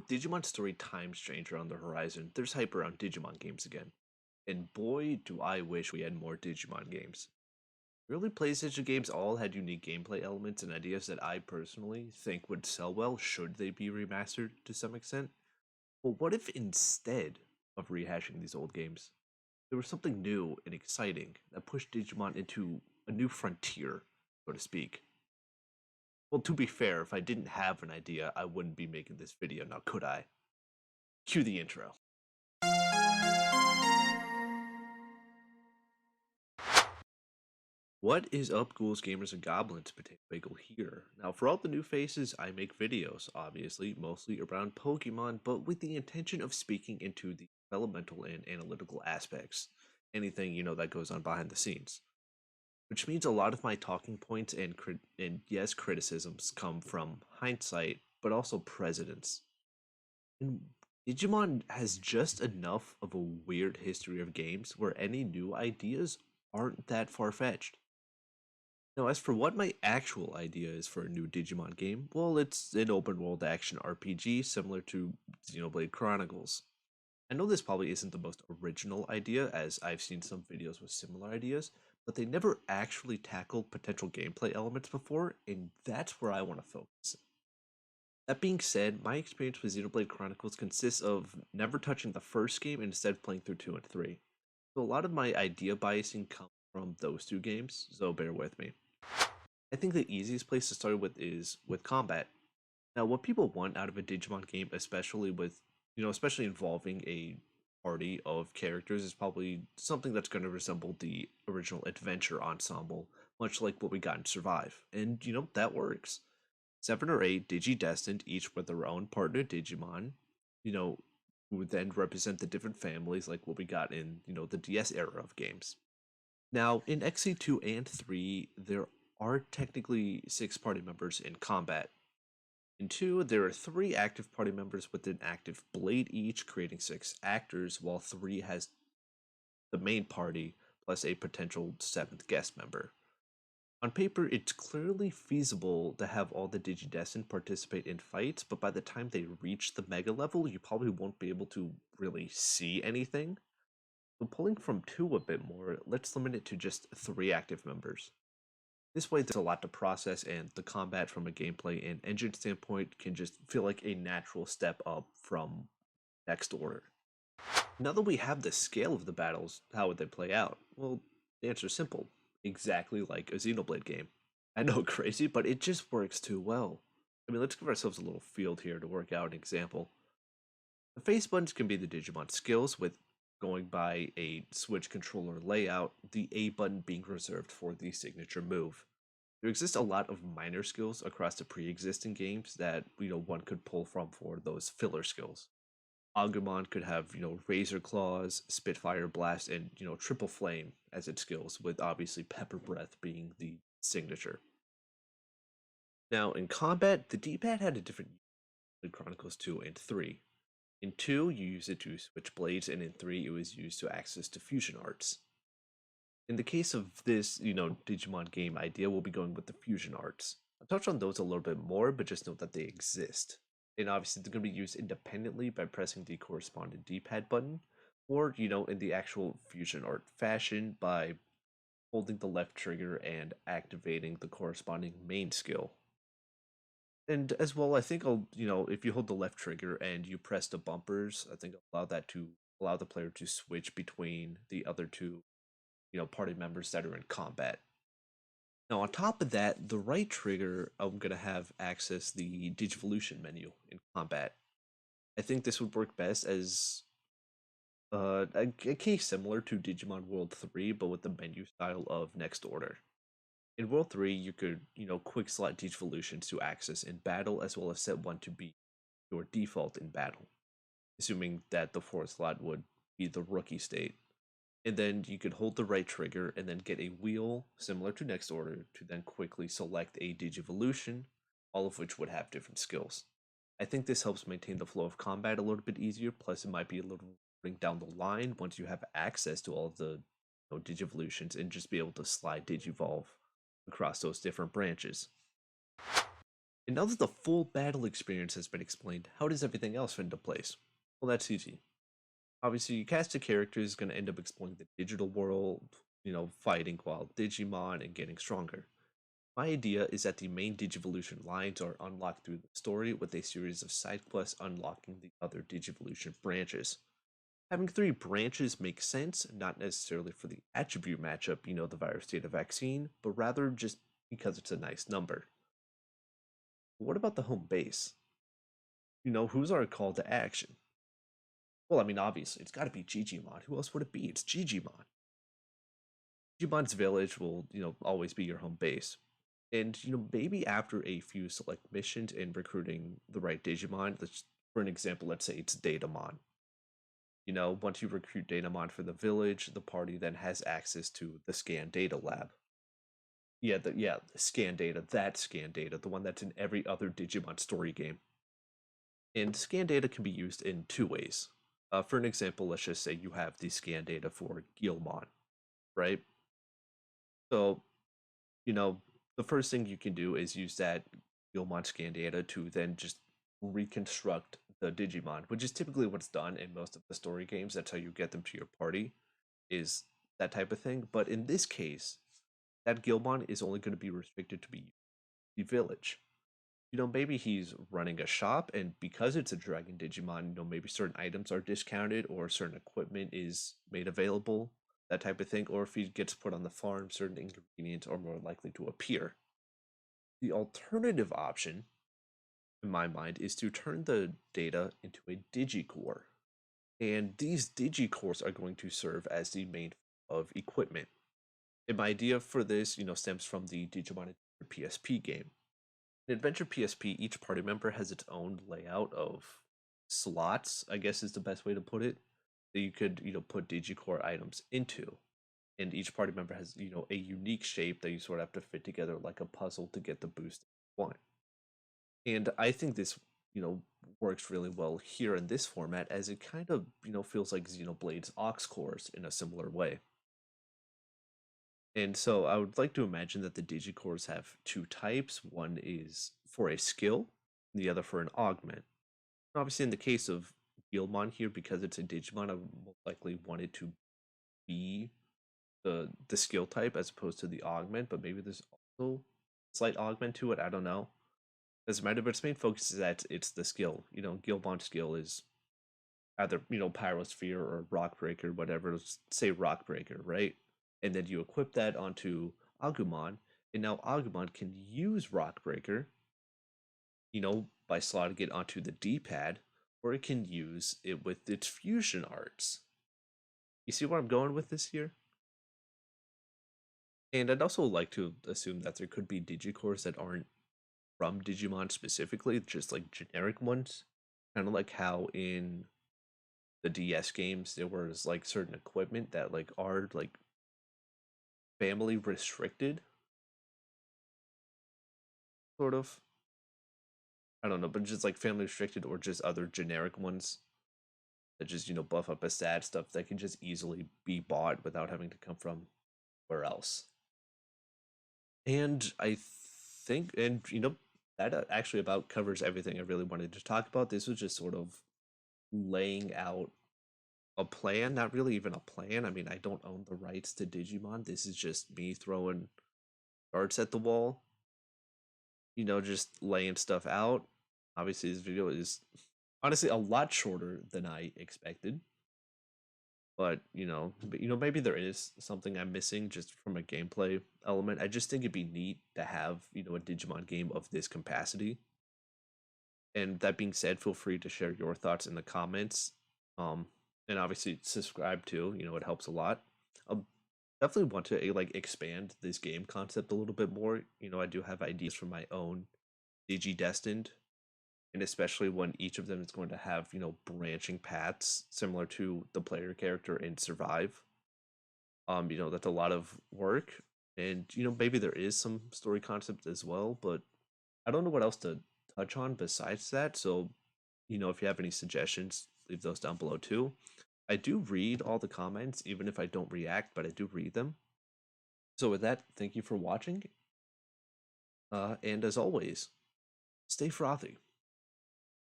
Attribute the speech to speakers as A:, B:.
A: With Digimon Story Time Stranger on the horizon, there's hype around Digimon games again. And boy, do I wish we had more Digimon games. Early PlayStation games all had unique gameplay elements and ideas that I personally think would sell well should they be remastered to some extent. But what if instead of rehashing these old games, there was something new and exciting that pushed Digimon into a new frontier, so to speak? Well, to be fair, if I didn't have an idea, I wouldn't be making this video now, could I? Cue the intro. What is up, ghouls, gamers, and goblins? Potato Bagel here. Now, for all the new faces, I make videos, obviously, mostly around Pokemon, but with the intention of speaking into the developmental and analytical aspects. Anything, that goes on behind the scenes. Which means a lot of my talking points and yes, criticisms come from hindsight, but also precedence. And Digimon has just enough of a weird history of games where any new ideas aren't that far fetched. Now, as for what my actual idea is for a new Digimon game, well, it's an open world action RPG similar to Xenoblade Chronicles. I know this probably isn't the most original idea, as I've seen some videos with similar ideas, but they never actually tackled potential gameplay elements before, and that's where I want to focus. That being said, my experience with Xenoblade Chronicles consists of never touching the first game and instead playing through 2 and 3. So a lot of my idea biasing comes from those two games, so bear with me. I think the easiest place to start with is with combat. Now, what people want out of a Digimon game, especially involving a party of characters, is probably something that's going to resemble the original Adventure Ensemble, much like what we got in Survive. And, that works. 7 or 8 Digi-destined, each with their own partner Digimon, you know, who would then represent the different families like what we got in, the DS era of games. Now, in XE2 and 3, there are technically 6 party members in combat. In 2, there are 3 active party members with an active blade each, creating 6 actors, while 3 has the main party plus a potential 7th guest member. On paper, it's clearly feasible to have all the Digidestined participate in fights, but by the time they reach the mega level, you probably won't be able to really see anything. So pulling from 2 a bit more, let's limit it to just 3 active members. This way, there's a lot to process, and the combat from a gameplay and engine standpoint can just feel like a natural step up from Next Order. Now that we have the scale of the battles, how would they play out? Well, the answer is simple. Exactly like a Xenoblade game. I know, crazy, but it just works too well. I mean, let's give ourselves a little field here to work out an example. The face buttons can be the Digimon skills, with going by a Switch controller layout, the A button being reserved for the signature move. There exist a lot of minor skills across the pre-existing games that one could pull from for those filler skills. Agumon could have, Razor Claws, Spitfire Blast, and, Triple Flame as its skills, with obviously Pepper Breath being the signature. Now, in combat, the D-pad had a different in Chronicles 2 and 3. In 2, you use it to switch blades, and in 3, it was used to access diffusion arts. In the case of this, Digimon game idea, we'll be going with the fusion arts. I'll touch on those a little bit more, but just note that they exist. And obviously, they're going to be used independently by pressing the corresponding D-pad button, or, in the actual fusion art fashion by holding the left trigger and activating the corresponding main skill. And as well, I think if you hold the left trigger and you press the bumpers, I think allow the player to switch between the other two, party members that are in combat. Now, on top of that, the right trigger, I'm going to have access the Digivolution menu in combat. I think this would work best as a case similar to Digimon World 3, but with the menu style of Next Order. In World 3, you could, quick select Digivolutions to access in battle, as well as set one to be your default in battle, assuming that the fourth slot would be the rookie state. And then you could hold the right trigger and then get a wheel similar to Next Order to then quickly select a Digivolution, all of which would have different skills. I think this helps maintain the flow of combat a little bit easier, plus it might be a little bring down the line once you have access to all of the Digivolutions and just be able to slide Digivolve across those different branches. And now that the full battle experience has been explained, how does everything else fit into place? Well, that's easy. Obviously, your cast of characters is going to end up exploring the digital world, fighting wild Digimon and getting stronger. My idea is that the main Digivolution lines are unlocked through the story with a series of side quests unlocking the other Digivolution branches. Having three branches makes sense, not necessarily for the attribute matchup, the virus data vaccine, but rather just because it's a nice number. What about the home base? Who's our call to action? Well, I mean, obviously, it's got to be Gigimon. Who else would it be? It's Gigimon. Gigimon's village will, always be your home base. And, maybe after a few select missions and recruiting the right Digimon, for an example, let's say it's Datamon. Once you recruit Datamon for the village, the party then has access to the scan data lab. Yeah, scan data, that scan data, the one that's in every other Digimon story game. And scan data can be used in two ways. For an example, let's just say you have the scan data for Guilmon, right? So, you know, the first thing you can do is use that Guilmon scan data to then just reconstruct the Digimon, which is typically what's done in most of the story games. That's how you get them to your party, is that type of thing. But in this case, that Guilmon is only going to be restricted to be the village. Maybe he's running a shop, and because it's a Dragon Digimon, maybe certain items are discounted or certain equipment is made available, that type of thing. Or if he gets put on the farm, certain ingredients are more likely to appear. The alternative option, in my mind, is to turn the data into a Digicore. And these Digicores are going to serve as the main of equipment. And my idea for this, stems from the Digimon PSP game. In Adventure PSP, each party member has its own layout of slots, I guess is the best way to put it, that you could, put Digicore items into. And each party member has, a unique shape that you sort of have to fit together like a puzzle to get the boost you want. And I think this, works really well here in this format as it kind of, feels like Xenoblade's Aux cores in a similar way. And so I would like to imagine that the Digicores have two types. One is for a skill, the other for an augment. Obviously, in the case of Guilmon here, because it's a Digimon, I would most likely want it to be the skill type as opposed to the augment, but maybe there's also slight augment to it. I don't know. Doesn't matter, but its main focus is that it's the skill. Guilmon's skill is either, Pyrosphere or Rockbreaker, whatever. Let's say Rockbreaker, right? And then you equip that onto Agumon, and now Agumon can use Rockbreaker, by slotting it onto the D-pad, or it can use it with its fusion arts. You see where I'm going with this here? And I'd also like to assume that there could be Digicores that aren't from Digimon specifically, just like generic ones. Kind of like how in the DS games there was like certain equipment that like are like family restricted, sort of. I don't know, but just like family restricted or just other generic ones that just, buff up a stat, stuff that can just easily be bought without having to come from where else. And I think, and that actually about covers everything I really wanted to talk about. This was just sort of laying out a plan, not really even a plan. I mean, I don't own the rights to Digimon. This is just me throwing darts at the wall, just laying stuff out. Obviously, this video is honestly a lot shorter than I expected. But maybe there is something I'm missing just from a gameplay element. I just think it'd be neat to have, a Digimon game of this capacity. And that being said, feel free to share your thoughts in the comments. Um, and obviously subscribe too, it helps a lot. I definitely want to like expand this game concept a little bit more. I do have ideas for my own Digi Destined, and especially when each of them is going to have, branching paths similar to the player character in Survive. That's a lot of work, and maybe there is some story concept as well, but I don't know what else to touch on besides that. So, if you have any suggestions, leave those down below too. I do read all the comments, even if I don't react, but I do read them. So with that, thank you for watching, and as always, Stay frothy.